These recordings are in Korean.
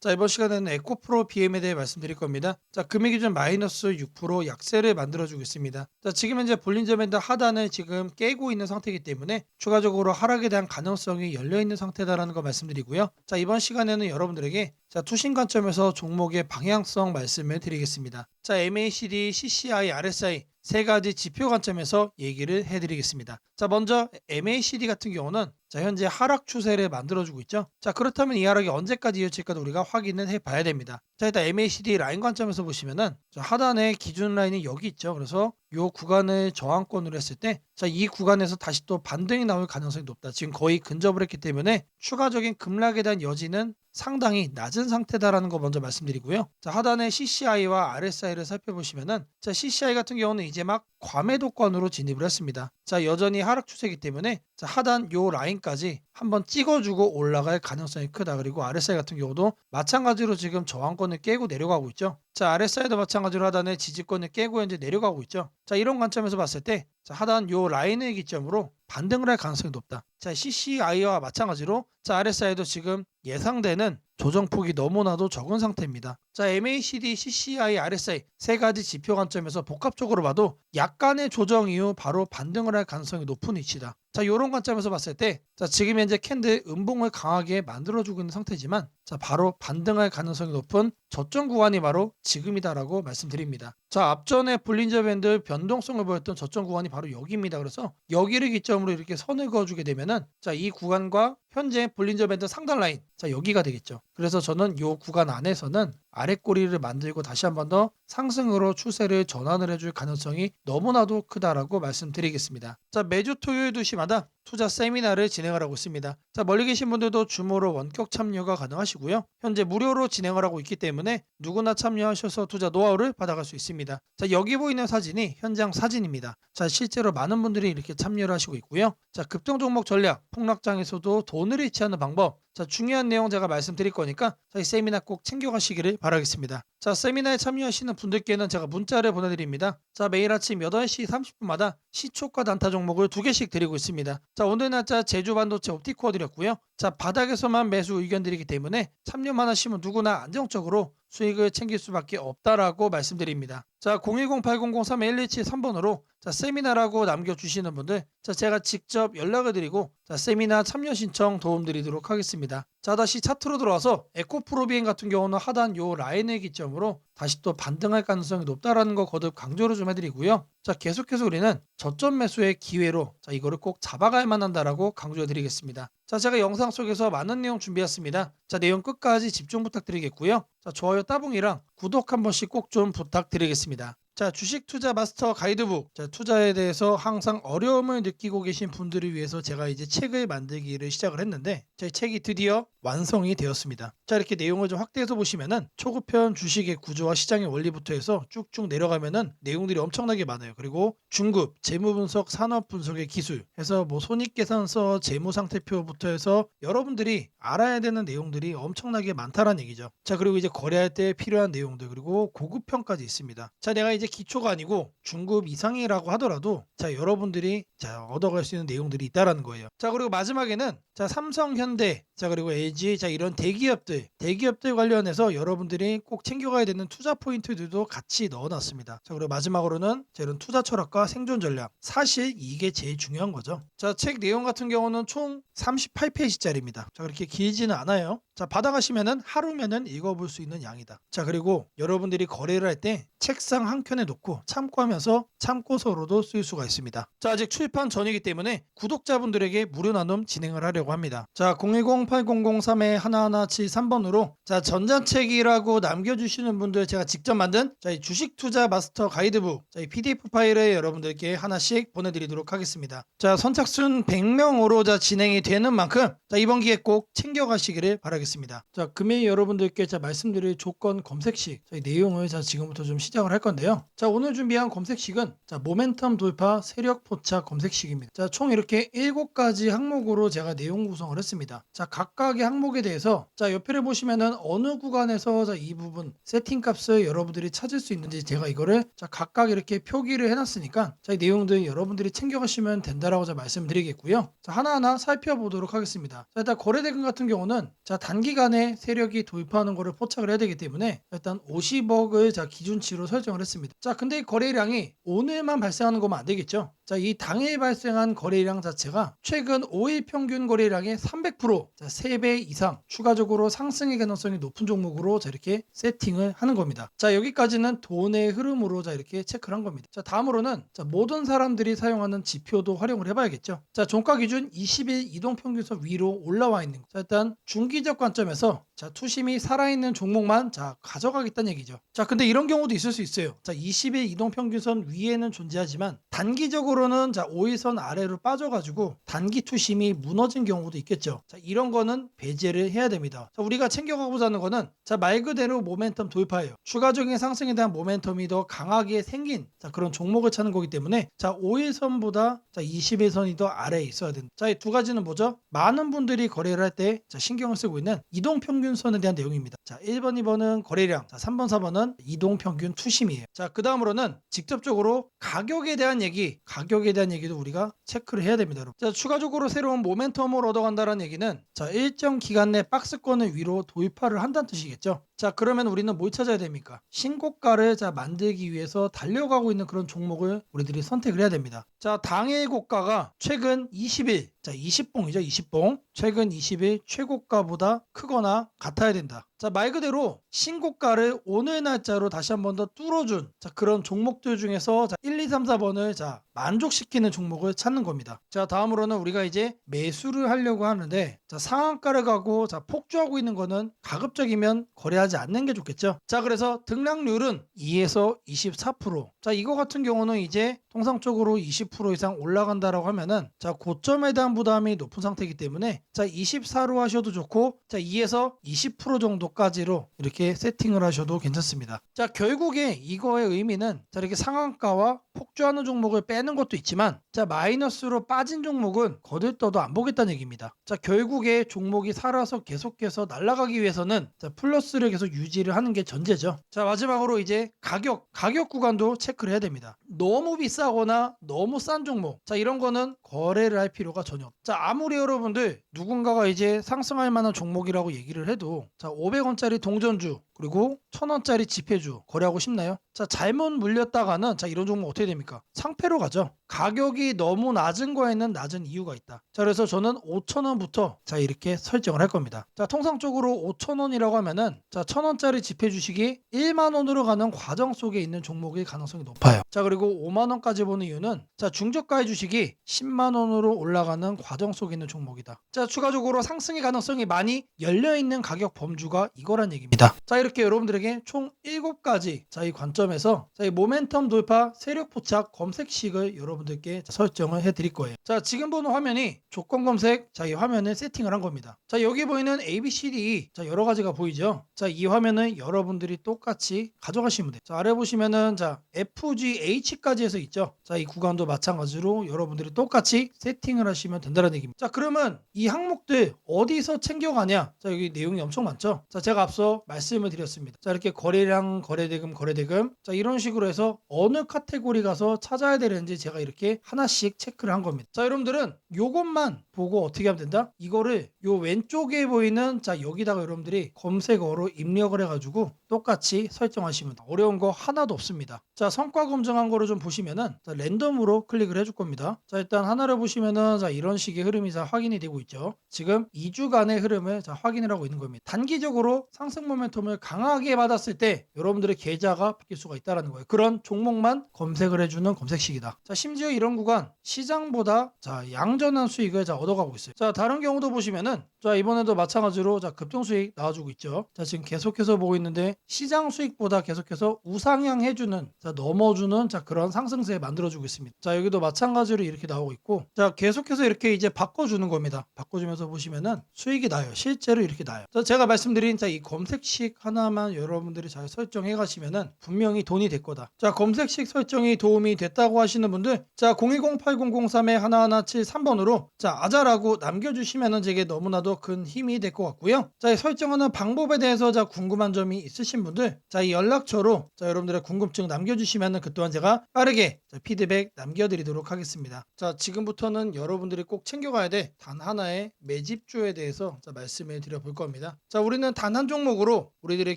자, 이번 시간에는 에코프로 BM에 대해 말씀드릴 겁니다. 자, 금액 기준 마이너스 6% 약세를 만들어주고 있습니다. 자, 지금 현재 볼린저 밴드 하단을 지금 깨고 있는 상태이기 때문에 추가적으로 하락에 대한 가능성이 열려있는 상태다라는 거 말씀드리고요. 자, 이번 시간에는 여러분들에게 자, 투신 관점에서 종목의 방향성 말씀을 드리겠습니다. 자, MACD, CCI, RSI 세 가지 지표 관점에서 얘기를 해드리겠습니다. 자, 먼저 MACD 같은 경우는 자, 현재 하락 추세를 만들어주고 있죠. 자, 그렇다면 이 하락이 언제까지 이어질까도 우리가 확인을 해봐야 됩니다. 자, 일단 MACD 라인 관점에서 보시면은 자, 하단에 기준 라인이 여기 있죠. 그래서 이 구간을 저항권으로 했을 때, 자, 이 구간에서 다시 또 반등이 나올 가능성이 높다. 지금 거의 근접을 했기 때문에 추가적인 급락에 대한 여지는 상당히 낮은 상태다라는 거 먼저 말씀드리고요. 자, 하단에 CCI와 RSI를 살펴보시면은 자, CCI 같은 경우는 이제 막 과매도권으로 진입을 했습니다. 자, 여전히 하락 추세이기 때문에 자, 하단 요 라인까지 한번 찍어주고 올라갈 가능성이 크다. 그리고 RSI 같은 경우도 마찬가지로 지금 저항권을 깨고 내려가고 있죠. 자, RSI도 마찬가지로 하단에 지지권을 깨고 현재 내려가고 있죠. 자, 이런 관점에서 봤을 때 자, 하단 요 라인을 기점으로 반등을 할 가능성이 높다. 자, CCI와 마찬가지로 자, RSI도 지금 예상되는 조정폭이 너무나도 적은 상태입니다. 자, MACD, CCI, RSI 세 가지 지표 관점에서 복합적으로 봐도 약간의 조정 이후 바로 반등을 할 가능성이 높은 위치다. 자, 이런 관점에서 봤을 때 자, 지금 현재 캔들 음봉을 강하게 만들어주고 있는 상태지만 자, 바로 반등할 가능성이 높은 저점 구간이 바로 지금이다라고 말씀드립니다. 자, 앞전에 볼린저 밴드 변동성을 보였던 저점 구간이 바로 여기입니다. 그래서 여기를 기점으로 이렇게 선을 그어주게 되면은 자, 이 구간과 현재 볼린저 밴드 상단 라인 자, 여기가 되겠죠. 그래서 저는 이 구간 안에서는 아랫꼬리를 만들고 다시 한 번 더 상승으로 추세를 전환을 해줄 가능성이 너무나도 크다라고 말씀드리겠습니다. 자, 매주 토요일 2시마다 투자 세미나를 진행을 하고 있습니다. 자, 멀리 계신 분들도 줌으로 원격 참여가 가능하시고요. 현재 무료로 진행을 하고 있기 때문에 누구나 참여하셔서 투자 노하우를 받아갈 수 있습니다. 자, 여기 보이는 사진이 현장 사진입니다. 자, 실제로 많은 분들이 이렇게 참여를 하시고 있고요. 자, 급등 종목 전략, 폭락장에서도 돈을 잃지 않는 방법, 자, 중요한 내용 제가 말씀드릴 거니까 이 세미나 꼭 챙겨가시기를 바라겠습니다. 자, 세미나에 참여하시는 분들께는 제가 문자를 보내드립니다. 자, 매일 아침 8시 30분마다 시초가 단타 종목을 2개씩 드리고 있습니다. 자, 오늘 날짜 제주반도체 옵티코어 드렸고요. 자, 바닥에서만 매수 의견 드리기 때문에 참여만 하시면 누구나 안정적으로 수익을 챙길 수밖에 없다라고 말씀드립니다. 자, 010-8003-1173번으로 자, 세미나라고 남겨주시는 분들 자, 제가 직접 연락을 드리고 자, 세미나 참여 신청 도움드리도록 하겠습니다. 자, 다시 차트로 들어와서 에코프로비엔 같은 경우는 하단 요 라인을 기점으로 다시 또 반등할 가능성이 높다라는 거 거듭 강조를 좀 해드리고요. 자, 계속해서 우리는 저점 매수의 기회로 자, 이거를 꼭 잡아갈 만한다라고 강조해 드리겠습니다. 자, 제가 영상 속에서 많은 내용 준비했습니다. 자, 내용 끝까지 집중 부탁드리겠고요. 자, 좋아요 따봉이랑 구독 한 번씩 꼭 좀 부탁드리겠습니다. 자, 주식 투자 마스터 가이드북. 자, 투자에 대해서 항상 어려움을 느끼고 계신 분들을 위해서 제가 이제 책을 만들기를 시작을 했는데 제 책이 드디어 완성이 되었습니다. 자, 이렇게 내용을 좀 확대해서 보시면은 초급편 주식의 구조와 시장의 원리부터 해서 쭉쭉 내려가면은 내용들이 엄청나게 많아요. 그리고 중급, 재무 분석, 산업 분석의 기술 해서 뭐 손익계산서, 재무 상태표부터 해서 여러분들이 알아야 되는 내용들이 엄청나게 많다라는 얘기죠. 자, 그리고 이제 거래할 때 필요한 내용들 그리고 고급편까지 있습니다. 자, 내가 이제 기초가 아니고 중급 이상이라고 하더라도 자, 여러분들이 자, 얻어갈 수 있는 내용들이 있다라는 거예요. 자, 그리고 마지막에는 자, 삼성, 현대, 자, 그리고 LG, 자, 이런 대기업들 관련해서 여러분들이 꼭 챙겨가야 되는 투자 포인트들도 같이 넣어놨습니다. 자, 그리고 마지막으로는 자, 이런 투자 철학과 생존 전략. 사실 이게 제일 중요한 거죠. 자, 책 내용 같은 경우는 총 38페이지짜리입니다. 자, 그렇게 길지는 않아요. 자, 받아가시면은 하루면은 읽어볼 수 있는 양이다. 자, 그리고 여러분들이 거래를 할 때 책상 한 켠에 놓고 참고하면서 참고서로도 쓸 수가 있습니다. 자, 아직 출판 전이기 때문에 구독자분들에게 무료 나눔 진행을 하려고 합니다. 자, 010-8003-1173번으로 자, 전자책이라고 남겨주시는 분들 제가 직접 만든 자, 이 주식 투자 마스터 가이드북 자, 이 PDF 파일을 여러분들께 하나씩 보내드리도록 하겠습니다. 자, 선착순 100명으로 자, 진행이 되는 만큼 자, 이번 기회 꼭 챙겨가시기를 바라겠습니다. 자, 금일 여러분들께 자, 말씀드릴 조건 검색식 자, 이 내용을 자, 지금부터 좀 시작을 할 건데요. 자, 오늘 준비한 검색식은 자, 모멘텀 돌파 세력 포착 검색식입니다. 자, 총 이렇게 7가지 항목으로 제가 내용 구성을 했습니다. 자, 각각의 항목에 대해서 자, 옆에 보시면은 어느 구간에서 자, 이 부분 세팅 값을 여러분들이 찾을 수 있는지 제가 이거를 자, 각각 이렇게 표기를 해놨으니까 자, 이 내용들 여러분들이 챙겨가시면 된다라고 자, 말씀드리겠고요. 자, 하나하나 살펴보도록 하겠습니다. 자, 일단 거래대금 같은 경우는 자, 단 단기간에 세력이 도입하는 거를 포착을 해야 되기 때문에 일단 50억을 기준치로 설정을 했습니다. 자, 근데 이 거래량이 오늘만 발생하는 거면 안 되겠죠. 자, 이 당일 발생한 거래량 자체가 최근 5일 평균 거래량의 300%, 3배 이상 추가적으로 상승의 가능성이 높은 종목으로 이렇게 세팅을 하는 겁니다. 자, 여기까지는 돈의 흐름으로 이렇게 체크를 한 겁니다. 자, 다음으로는 모든 사람들이 사용하는 지표도 활용을 해봐야겠죠. 자, 종가 기준 20일 이동 평균선 위로 올라와 있는 거. 자, 일단 중기적 관점에서 투심이 살아있는 종목만 가져가겠다는 얘기죠. 자, 근데 이런 경우도 있을 수 있어요. 자, 20일 이동 평균선 위에는 존재하지만 단기적으로는 5일선 아래로 빠져가지고 단기 투심이 무너진 경우도 있겠죠. 자, 이런 거는 배제를 해야 됩니다. 자, 우리가 챙겨가고자 하는 거는 말 그대로 모멘텀 돌파예요. 추가적인 상승에 대한 모멘텀이 더 강하게 생긴 그런 종목을 찾는 거기 때문에 5일선보다 20일선이 더 아래에 있어야 된다. 자, 이 두 가지는 뭐죠? 많은 분들이 거래를 할 때 신경을 쓰고 있는 이동평균선에 대한 내용입니다. 자, 1번, 2번은 거래량, 3번, 4번은 이동평균 투심이에요. 자, 그 다음으로는 직접적으로 가격에 대한 얘기도 우리가 체크를 해야 됩니다. 여러분. 자, 추가적으로 새로운 모멘텀을 얻어간다는 얘기는 일정 기간 내 박스권을 위로 도입화를 한다는 뜻이겠죠. 자, 그러면 우리는 뭘 찾아야 됩니까? 신고가를 만들기 위해서 달려가고 있는 그런 종목을 우리들이 선택을 해야 됩니다. 자, 당일 고가가 최근 20일, 20봉이죠, 20봉. 최근 20일 최고가보다 크거나 같아야 된다. 자, 말 그대로 신고가를 오늘 날짜로 다시 한 번 더 뚫어준 그런 종목들 중에서 1, 2, 3, 4번을 만족시키는 종목을 찾는 겁니다. 자, 다음으로는 우리가 이제 매수를 하려고 하는데 상한가를 가고 폭주하고 있는 거는 가급적이면 거래하지 않는 게 좋겠죠. 자, 그래서 등락률은 2에서 24%. 자, 이거 같은 경우는 이제 통상적으로 20% 이상 올라간다라고 하면은 고점에 대한 부담이 높은 상태이기 때문에 24로 하셔도 좋고 2에서 20% 정도까지로 이렇게 세팅을 하셔도 괜찮습니다. 자, 결국에 이거의 의미는 이렇게 상한가와 폭주하는 종목을 빼는 것도 있지만 마이너스로 빠진 종목은 거들떠도 안 보겠다는 얘기입니다. 자, 결국에 종목이 살아서 계속해서 날아가기 위해서는 플러스를 계속 유지를 하는 게 전제죠. 자, 마지막으로 이제 가격 구간도 체크를 해야 됩니다. 너무 비싸거나 너무 싼 종목, 이런 거는 거래를 할 필요가 전혀 없다. 자, 아무리 여러분들 누군가가 이제 상승할 만한 종목이라고 얘기를 해도 500원짜리 동전주 그리고 1000원짜리 지폐주 거래하고 싶나요? 자, 잘못 물렸다가는 이런 종목 어떻게 됩니까? 상패로 가죠. 가격이 너무 낮은 거에는 낮은 이유가 있다. 자, 그래서 저는 5,000원부터 이렇게 설정을 할 겁니다. 자, 통상적으로 5,000원이라고 하면은 1,000원짜리 지폐 주식이 1만 원으로 가는 과정 속에 있는 종목일 가능성이 높아요. 자, 그리고 5만 원까지 보는 이유는 중저가의 주식이 10만 원으로 올라가는 과정 속에 있는 종목이다. 자, 추가적으로 상승의 가능성이 많이 열려 있는 가격 범주가 이거란 얘기입니다. 자, 이렇게 여러분들에게 총 7가지 이 관점에서 이 모멘텀 돌파 세력 포착 검색식을 여러분들께 설정을 해 드릴 거예요. 자, 지금 보는 화면이 조건 검색 이 화면을 세팅을 한 겁니다. 자, 여기 보이는 ABCD 여러 가지가 보이죠. 자, 이 화면은 여러분들이 똑같이 가져가시면 돼요. 자, 아래 보시면은 FGH까지 해서 있죠. 자, 이 구간도 마찬가지로 여러분들이 똑같이 세팅을 하시면 된다는 얘기입니다. 자, 그러면 이 항목들 어디서 챙겨가냐? 자, 여기 내용이 엄청 많죠. 자, 제가 앞서 말씀을 드렸습니다. 자, 이렇게 거래량, 거래대금, 자, 이런 식으로 해서 어느 카테고리 가서 찾아야 되는지 제가 이렇게 하나씩 체크를 한 겁니다. 자, 여러분들은 요것만 보고 어떻게 하면 된다? 이거를 요 왼쪽에 보이는 여기다가 여러분들이 검색어로 입력을 해가지고 똑같이 설정하시면 돼요. 어려운 거 하나도 없습니다. 자, 성과 검증한 거를 좀 보시면은 랜덤으로 클릭을 해줄 겁니다. 자, 일단 하나를 보시면은 이런 식의 흐름이 확인이 되고 있죠. 지금 2주간의 흐름을 확인을 하고 있는 겁니다. 단기적으로 상승 모멘텀을 강하게 받았을 때 여러분들의 계좌가 바뀔 수가 있다는 거예요. 그런 종목만 검색을 해주는 검색식이다. 자, 심지어 이런 구간 시장보다 양전한 수익을 얻어가고 있어요. 자, 다른 경우도 보시면은 이번에도 마찬가지로 급등 수익 나와주고 있죠. 자, 지금 계속해서 보고 있는데 시장 수익보다 계속해서 우상향 해주는 넘어주는 그런 상승세 만들어주고 있습니다. 자, 여기도 마찬가지로 이렇게 나오고 있고, 자, 계속해서 이렇게 이제 바꿔주는 겁니다. 바꿔주면서 보시면은 수익이 나요. 실제로 이렇게 나요. 자, 제가 말씀드린 이 검색식 하나만 여러분들이 잘 설정해 가시면은 분명히 돈이 될 거다. 자, 검색식 설정이 도움이 됐다고 하시는 분들, 자, 010-8003-1173번으로 아자라고 남겨주시면은 제게 너무나도 더 큰 힘이 될 것 같고요. 자, 이 설정하는 방법에 대해서 궁금한 점이 있으신 분들, 이 연락처로 여러분들의 궁금증 남겨주시면 그 또한 제가 빠르게 피드백 남겨드리도록 하겠습니다. 자, 지금부터는 여러분들이 꼭 챙겨가야 돼 단 하나의 매집주에 대해서 말씀을 드려볼 겁니다. 자, 우리는 단 한 종목으로 우리들의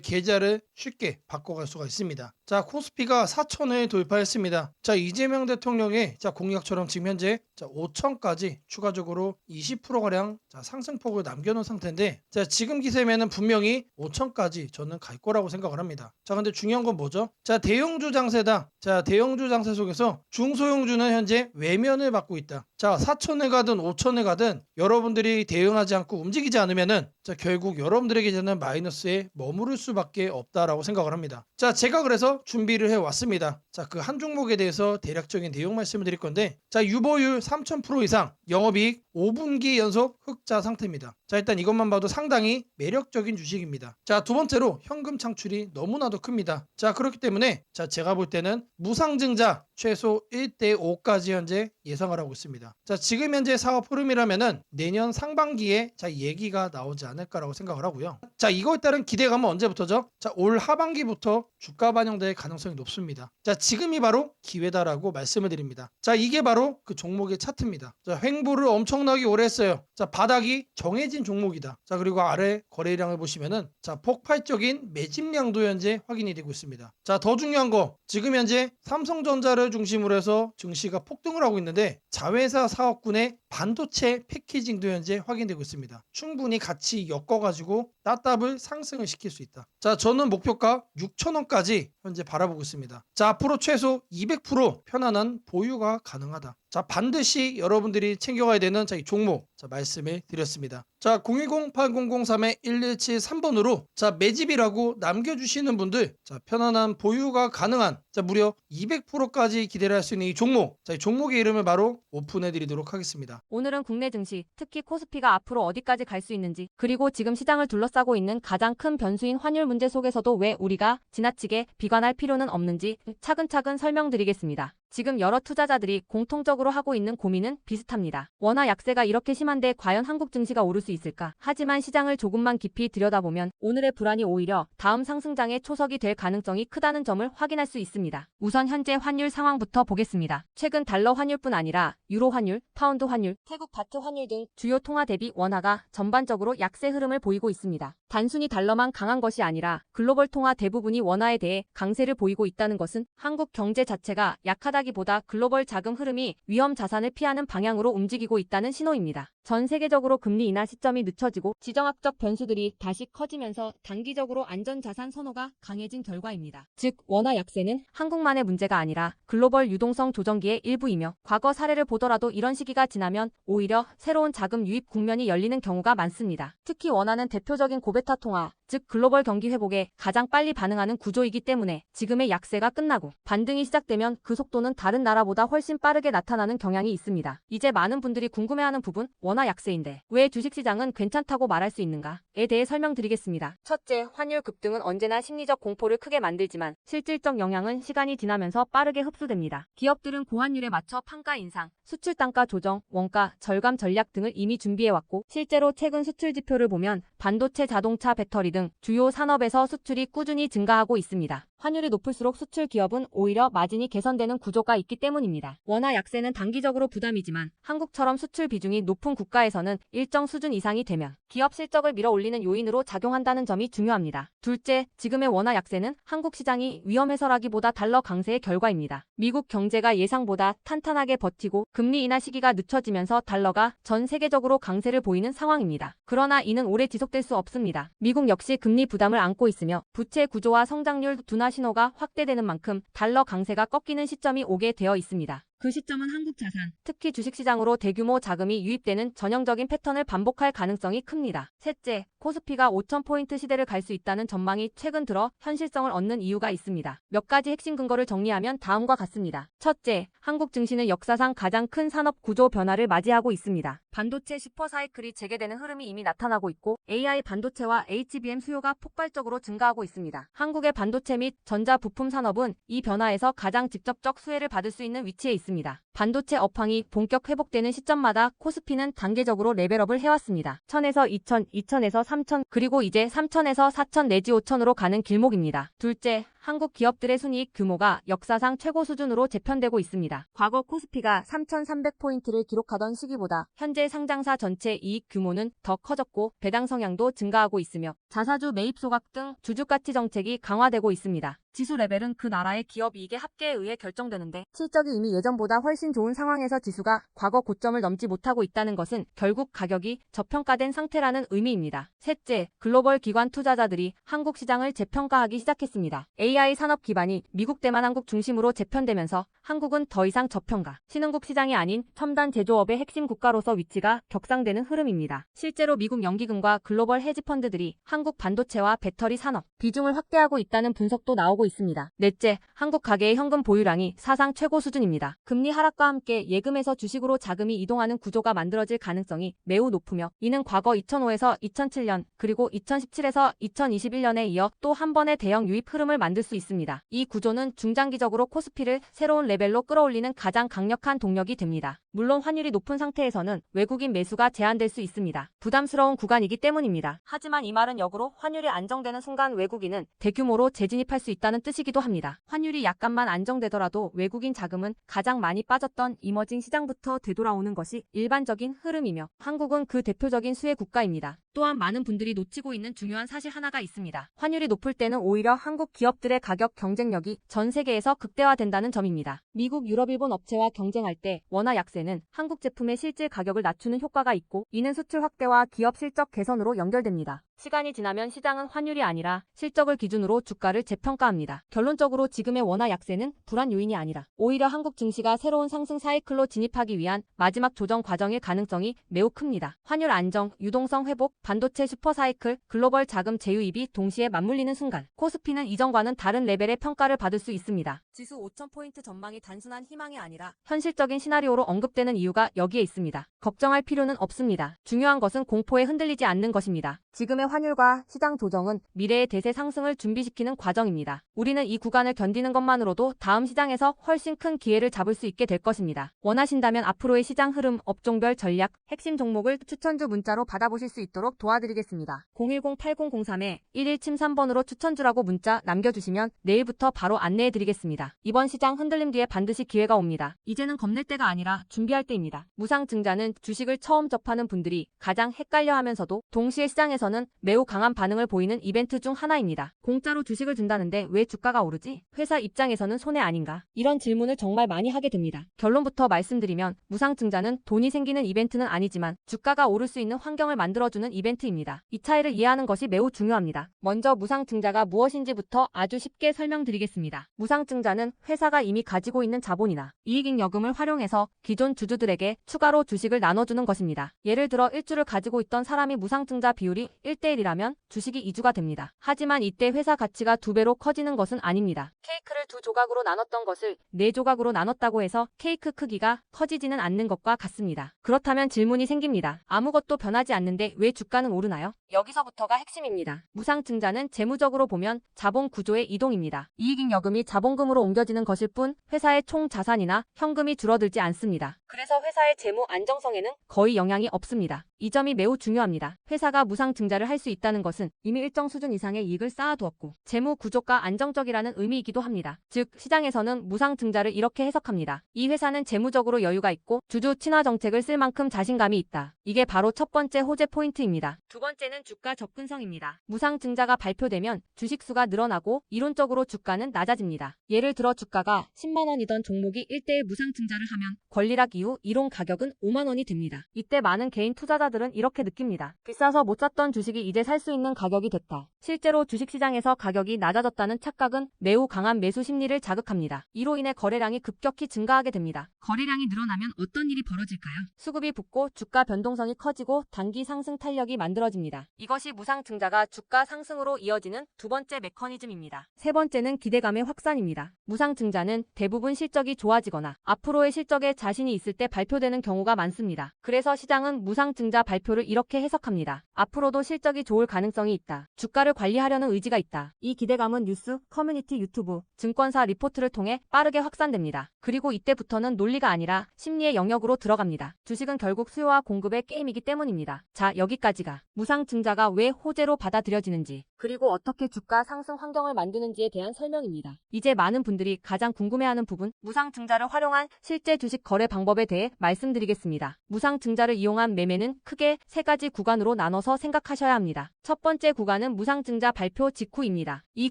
계좌를 쉽게 바꿔갈 수가 있습니다. 자, 코스피가 4천을 돌파했습니다. 자, 이재명 대통령의 공약처럼 지금 현재 5천까지 추가적으로 20%가량 상승폭을 남겨놓은 상태인데, 자, 지금 기세면은 분명히 5천까지 저는 갈 거라고 생각을 합니다. 자, 근데 중요한 건 뭐죠? 자, 대형주 장세다. 자, 대형주 장세 속에서 중소형주는 현재 외면을 받고 있다. 자, 4천을 가든 5천을 가든 여러분들이 대응하지 않고 움직이지 않으면은 결국 여러분들에게 저는 마이너스에 머무를 수밖에 없다라고 생각을 합니다. 자, 제가 그래서 준비를 해왔습니다. 자, 그 한 종목에 대해서 대략적인 내용 말씀을 드릴 건데, 자, 유보율 3000% 이상, 영업이익 5분기 연속 흑자 상태입니다. 자, 일단 이것만 봐도 상당히 매력적인 주식입니다. 자, 두 번째로 현금 창출이 너무나도 큽니다. 자, 그렇기 때문에 제가 볼 때는 무상증자 최소 1대5까지 현재 예상을 하고 있습니다. 자, 지금 현재 사업 흐름이라면은 내년 상반기에 얘기가 나오지 않을까라고 생각을 하고요. 자, 이거에 따른 기대감은 언제부터죠? 자, 올 하반기부터 주가 반영될 가능성이 높습니다. 자, 지금이 바로 기회다라고 말씀을 드립니다. 자, 이게 바로 그 종목의 차트입니다. 자, 횡보를 엄청나게 오래 했어요. 자, 바닥이 정해진 종목이다. 자, 그리고 아래 거래량을 보시면은 폭발적인 매집량도 현재 확인이 되고 있습니다. 자, 더 중요한 거, 지금 현재 삼성전자를 중심으로 해서 증시가 폭등을 하고 있는데 자회사 사업군의 반도체 패키징도 현재 확인되고 있습니다. 충분히 같이 엮어가지고 따따블 상승을 시킬 수 있다. 자, 저는 목표가 6,000원까지 현재 바라보고 있습니다. 자, 앞으로 최소 200% 편안한 보유가 가능하다. 자, 반드시 여러분들이 챙겨가야 되는 이 종목 말씀을 드렸습니다. 자, 010-8003-1173번으로 매집이라고 남겨주시는 분들, 편안한 보유가 가능한 무려 200%까지 기대를 할 수 있는 이 종목, 이 종목의 이름을 바로 오픈해 드리도록 하겠습니다. 오늘은 국내 증시, 특히 코스피가 앞으로 어디까지 갈 수 있는지, 그리고 지금 시장을 둘러싸고 있는 가장 큰 변수인 환율 문제 속에서도 왜 우리가 지나치게 비관할 필요는 없는지 차근차근 설명드리겠습니다. 지금 여러 투자자들이 공통적으로 하고 있는 고민은 비슷합니다. 원화 약세가 이렇게 심한데 과연 한국 증시가 오를 수 있을까? 하지만 시장을 조금만 깊이 들여다보면 오늘의 불안이 오히려 다음 상승장의 초석이 될 가능성이 크다는 점을 확인할 수 있습니다. 우선 현재 환율 상황부터 보겠습니다. 최근 달러 환율뿐 아니라 유로 환율, 파운드 환율, 태국 바트 환율 등 주요 통화 대비 원화가 전반적으로 약세 흐름을 보이고 있습니다. 단순히 달러만 강한 것이 아니라 글로벌 통화 대부분이 원화에 대해 강세를 보이고 있다는 것은 한국 경제 자체가 약하다기보다 글로벌 자금 흐름이 위험 자산을 피하는 방향으로 움직이고 있다는 신호입니다. 전 세계적으로 금리 인하 시점이 늦춰지고 지정학적 변수들이 다시 커지면서 단기적으로 안전자산 선호가 강해진 결과입니다. 즉, 원화 약세는 한국만의 문제가 아니라 글로벌 유동성 조정기의 일부이며 과거 사례를 보더라도 이런 시기가 지나면 오히려 새로운 자금 유입 국면이 열리는 경우가 많습니다. 특히 원화는 대표적인 고베타 통화, 즉 글로벌 경기 회복에 가장 빨리 반응하는 구조이기 때문에 지금의 약세가 끝나고 반등이 시작되면 그 속도는 다른 나라보다 훨씬 빠르게 나타나는 경향이 있습니다. 이제 많은 분들이 궁금해하는 부분, 원화 약세인데 왜 주식시장은 괜찮다고 말할 수 있는가에 대해 설명드리겠습니다. 첫째, 환율 급등은 언제나 심리적 공포를 크게 만들지만 실질적 영향은 시간이 지나면서 빠르게 흡수됩니다. 기업들은 고환율에 맞춰 판가 인상, 수출 단가 조정, 원가 절감 전략 등을 이미 준비해왔고 실제로 최근 수출 지표를 보면 반도체, 자동차, 배터리 등 주요 산업에서 수출이 꾸준히 증가하고 있습니다. 환율이 높을수록 수출 기업은 오히려 마진이 개선되는 구조가 있기 때문입니다. 원화 약세는 단기적으로 부담이지만 한국처럼 수출 비중이 높은 국가에서는 일정 수준 이상이 되면 기업 실적을 밀어올리는 요인으로 작용한다는 점이 중요합니다. 둘째, 지금의 원화 약세는 한국 시장이 위험해서라기보다 달러 강세의 결과입니다. 미국 경제가 예상보다 탄탄하게 버티고 금리 인하 시기가 늦춰지면서 달러가 전 세계적으로 강세를 보이는 상황입니다. 그러나 이는 오래 지속될 수 없습니다. 미국 역시 금리 부담을 안고 있으며 부채 구조와 성장률 둔화 신호가 확대되는 만큼 달러 강세가 꺾이는 시점이 오게 되어 있습니다. 그 시점은 한국 자산, 특히 주식시장으로 대규모 자금이 유입되는 전형적인 패턴을 반복할 가능성이 큽니다. 셋째, 코스피가 5,000포인트 시대를 갈 수 있다는 전망이 최근 들어 현실성을 얻는 이유가 있습니다. 몇 가지 핵심 근거를 정리하면 다음과 같습니다. 첫째, 한국 증시는 역사상 가장 큰 산업 구조 변화를 맞이하고 있습니다. 반도체 슈퍼사이클이 재개되는 흐름이 이미 나타나고 있고 AI 반도체와 HBM 수요가 폭발적으로 증가하고 있습니다. 한국의 반도체 및 전자 부품 산업은 이 변화에서 가장 직접적 수혜를 받을 수 있는 위치에 있습니다. 있습니다. 반도체 업황이 본격 회복되는 시점마다 코스피는 단계적으로 레벨업을 해왔습니다. 1000에서 2000, 2000에서 3000, 그리고 이제 3000에서 4000 내지 5000으로 가는 길목입니다. 둘째, 한국 기업들의 순이익 규모가 역사상 최고 수준으로 재편되고 있습니다. 과거 코스피가 3,300포인트를 기록하던 시기보다 현재 상장사 전체 이익 규모는 더 커졌고 배당 성향도 증가하고 있으며 자사주 매입 소각 등 주주가치 정책이 강화되고 있습니다. 지수 레벨은 그 나라의 기업 이익의 합계에 의해 결정되는데 실적이 이미 예전보다 훨씬 좋은 상황에서 지수가 과거 고점을 넘지 못하고 있다는 것은 결국 가격이 저평가된 상태라는 의미입니다. 셋째, 글로벌 기관 투자자들이 한국 시장을 재평가하기 시작했습니다. AI 산업 기반이 미국 대만 한국 중심으로 재편되면서 한국은 더 이상 저평가, 신흥국 시장이 아닌 첨단 제조업의 핵심 국가로서 위치가 격상되는 흐름입니다. 실제로 미국 연기금과 글로벌 헤지펀드들이 한국 반도체와 배터리 산업 비중을 확대하고 있다는 분석도 나오고 있습니다. 넷째, 한국 가계의 현금 보유량이 사상 최고 수준입니다. 금리 하락과 함께 예금에서 주식으로 자금이 이동하는 구조가 만들어질 가능성이 매우 높으며 이는 과거 2005에서 2007년 그리고 2017에서 2021년에 이어 또 한 번의 대형 유입 흐름을 만들 수 있습니다. 이 구조는 중장기적으로 코스피를 새로운 레벨로 끌어올리는 가장 강력한 동력이 됩니다. 물론 환율이 높은 상태에서는 외국인 매수가 제한될 수 있습니다. 부담스러운 구간이기 때문입니다. 하지만 이 말은 역으로 환율이 안정되는 순간 외국인은 대규모로 재진입할 수 있다는 뜻이기도 합니다. 환율이 약간만 안정되더라도 외국인 자금은 가장 많이 빠졌던 이머징 시장부터 되돌아오는 것이 일반적인 흐름이며 한국은 그 대표적인 수혜 국가입니다. 또한 많은 분들이 놓치고 있는 중요한 사실 하나가 있습니다. 환율이 높을 때는 오히려 한국 기업들의 가격 경쟁력이 전 세계에서 극대화된다는 점입니다. 미국, 유럽, 일본 업체와 경쟁할 때 원화 약세는 한국 제품의 실질 가격을 낮추는 효과가 있고 이는 수출 확대와 기업 실적 개선으로 연결됩니다. 시간이 지나면 시장은 환율이 아니라 실적을 기준으로 주가를 재평가합니다. 결론적으로 지금의 원화 약세는 불안 요인이 아니라 오히려 한국 증시가 새로운 상승 사이클로 진입하기 위한 마지막 조정 과정일 가능성이 매우 큽니다. 환율 안정, 유동성 회복, 반도체 슈퍼 사이클, 글로벌 자금 재유입이 동시에 맞물리는 순간 코스피는 이전과는 다른 레벨의 평가를 받을 수 있습니다. 지수 5,000포인트 전망이 단순한 희망이 아니라 현실적인 시나리오로 언급되는 이유가 여기에 있습니다. 걱정할 필요는 없습니다. 중요한 것은 공포에 흔들리지 않는 것입니다. 지금의 환율과 시장 조정은 미래의 대세 상승을 준비시키는 과정입니다. 우리는 이 구간을 견디는 것만으로도 다음 시장에서 훨씬 큰 기회를 잡을 수 있게 될 것입니다. 원하신다면 앞으로의 시장 흐름, 업종별 전략, 핵심 종목을 추천주 문자로 받아보실 수 있도록 도와드리겠습니다. 010-8003-1173번으로 추천주라고 문자 남겨주시면 내일부터 바로 안내해드리겠습니다. 이번 시장 흔들림 뒤에 반드시 기회가 옵니다. 이제는 겁낼 때가 아니라 준비할 때입니다. 무상증자는 주식을 처음 접하는 분들이 가장 헷갈려하면서도 동시에 시장에서는 매우 강한 반응을 보이는 이벤트 중 하나입니다. 공짜로 주식을 준다는데 왜 주가가 오르지? 회사 입장에서는 손해 아닌가? 이런 질문을 정말 많이 하게 됩니다. 결론부터 말씀드리면 무상증자는 돈이 생기는 이벤트는 아니지만 주가가 오를 수 있는 환경을 만들어주는 이벤트입니다. 이 차이를 이해하는 것이 매우 중요합니다. 먼저 무상증자가 무엇인지부터 아주 쉽게 설명드리겠습니다. 무상증자는 회사가 이미 가지고 있는 자본이나 이익잉여금을 활용해서 기존 주주들에게 추가로 주식을 나눠주는 것입니다. 예를 들어 1주를 가지고 있던 사람이 무상증자 비율이 1대1이라면 주식이 2주가 됩니다. 하지만 이때 회사 가치가 2배로 커지는 것은 아닙니다. 케이크를 2조각으로 나눴던 것을 4조각으로 나눴다고 해서 케이크 크기가 커지지는 않는 것과 같습니다. 그렇다면 질문이 생깁니다. 아무것도 변하지 않는데 왜 주가는 오르나요? 여기서부터가 핵심입니다. 무상증자는 재무적으로 보면 자본 구조의 이동입니다. 이익잉여금이 자본금으로 옮겨지는 것일 뿐 회사의 총 자산이나 현금이 줄어들지 않습니다. 그래서 회사의 재무 안정성에는 거의 영향이 없습니다. 이 점이 매우 중요합니다. 회사가 무상증자를 할 수 있다는 것은 이미 일정 수준 이상의 이익을 쌓아두었고 재무 구조가 안정적이라는 의미이기도 합니다. 즉 시장에서는 무상증자를 이렇게 해석합니다. 이 회사는 재무적으로 여유가 있고 주주 친화 정책을 쓸 만큼 자신감이 있다. 이게 바로 첫 번째 호재 포인트입니다. 두 번째는 주가 접근성입니다. 무상증자가 발표되면 주식수가 늘어나고 이론적으로 주가는 낮아집니다. 예를 들어 주가가 10만 원이던 종목이 1대1 무상증자를 하면 권리락 이후 이론 가격은 5만 원이 됩니다. 이때 많은 개인 투자자들은 이렇게 느낍니다. 비싸서 못 샀던 주식이 이제 살 수 있는 가격이 됐다. 실제로 주식시장에서 가격이 낮아졌다는 착각은 매우 강한 매수 심리를 자극합니다. 이로 인해 거래량이 급격히 증가하게 됩니다. 거래량이 늘어나면 어떤 일이 벌어질까요? 수급이 붙고 주가 변동성이 커지고 단기 상승 탄력이 상승력이 만들어집니다. 이것이 무상증자가 주가 상승으로 이어지는 두 번째 메커니즘입니다. 세 번째는 기대감의 확산입니다. 무상증자는 대부분 실적이 좋아지거나 앞으로의 실적에 자신이 있을 때 발표되는 경우가 많습니다. 그래서 시장은 무상증자 발표를 이렇게 해석합니다. 앞으로도 실적이 좋을 가능성이 있다. 주가를 관리하려는 의지가 있다. 이 기대감은 뉴스, 커뮤니티, 유튜브, 증권사 리포트를 통해 빠르게 확산됩니다. 그리고 이때부터는 논리가 아니라 심리의 영역으로 들어갑니다. 주식은 결국 수요와 공급의 게임이기 때문입니다. 자, 여기까지가 무상증자가 왜 호재로 받아들여지는지, 그리고 어떻게 주가 상승 환경을 만드는지에 대한 설명입니다. 이제 많은 분들이 가장 궁금해하는 부분, 무상증자를 활용한 실제 주식 거래 방법에 대해 말씀드리겠습니다. 무상증자를 이용한 매매는 크게 세 가지 구간으로 나눠서 생각하셔야 합니다. 첫 번째 구간은 무상증자 발표 직후입니다. 이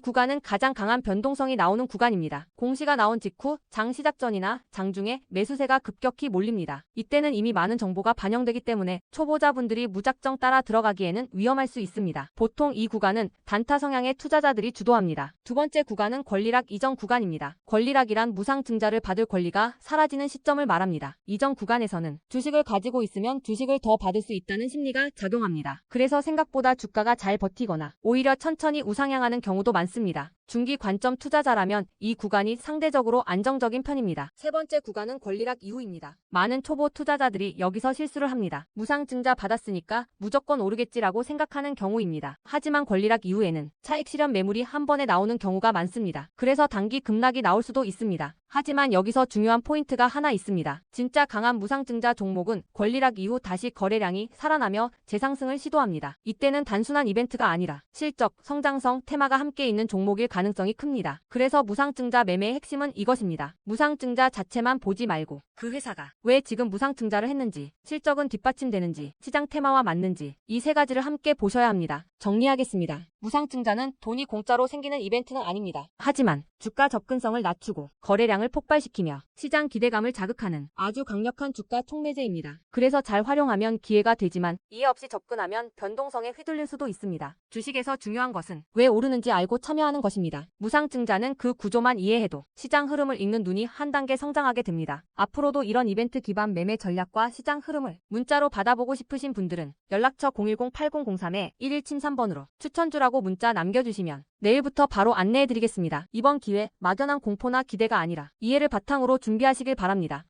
구간은 가장 강한 변동성이 나오는 구간입니다. 공시가 나온 직후 장 시작 전이나 장중에 매수세가 급격히 몰립니다. 이때는 이미 많은 정보가 반영되기 때문에 초보자분들이 무작정 따라 들어가기에는 위험할 수 있습니다. 보통 이 구간은 단타 성향의 투자자들이 주도합니다. 두 번째 구간은 권리락 이전 구간입니다. 권리락이란 무상증자를 받을 권리가 사라지는 시점을 말합니다. 이전 구간에서는 주식을 가지고 있으면 주식을 더 받을 수 있다는 심리가 작용합니다. 그래서 생각보다 주가가 잘 버티거나 오히려 천천히 우상향하는 경우도 많습니다. 중기 관점 투자자라면 이 구간이 상대적으로 안정적인 편입니다. 세 번째 구간은 권리락 이후입니다. 많은 초보 투자자들이 여기서 실수를 합니다. 무상증자 받았으니까 무조건 오르겠지라고 생각하는 경우입니다. 하지만 권리락 이후에는 차익 실현 매물이 한 번에 나오는 경우가 많습니다. 그래서 단기 급락이 나올 수도 있습니다. 하지만 여기서 중요한 포인트가 하나 있습니다. 진짜 강한 무상증자 종목은 권리락 이후 다시 거래량이 살아나며 재상승을 시도합니다. 이때는 단순한 이벤트가 아니라 실적, 성장성, 테마가 함께 있는 종목일 가능성이 큽니다. 그래서 무상증자 매매의 핵심은 이것입니다. 무상증자 자체만 보지 말고 그 회사가 왜 지금 무상증자를 했는지, 실적은 뒷받침되는지, 시장 테마와 맞는지 이 세 가지를 함께 보셔야 합니다. 정리하겠습니다. 무상증자는 돈이 공짜로 생기는 이벤트는 아닙니다. 하지만 주가 접근성을 낮추고 거래량을 폭발시키며 시장 기대감을 자극하는 아주 강력한 주가 촉매제입니다. 그래서 잘 활용하면 기회가 되지만 이해 없이 접근하면 변동성에 휘둘릴 수도 있습니다. 주식에서 중요한 것은 왜 오르는지 알고 참여하는 것입니다. 무상증자는 그 구조만 이해해도 시장 흐름을 읽는 눈이 한 단계 성장하게 됩니다. 앞으로도 이런 이벤트 기반 매매 전략과 시장 흐름을 문자로 받아보고 싶으신 분들은 연락처 010-8003-1173번으로 추천주라고 문자 남겨주시면 내일부터 바로 안내해드리겠습니다. 이번 기회 막연한 공포나 기대가 아니라 이해를 바탕으로 준비하시길 바랍니다.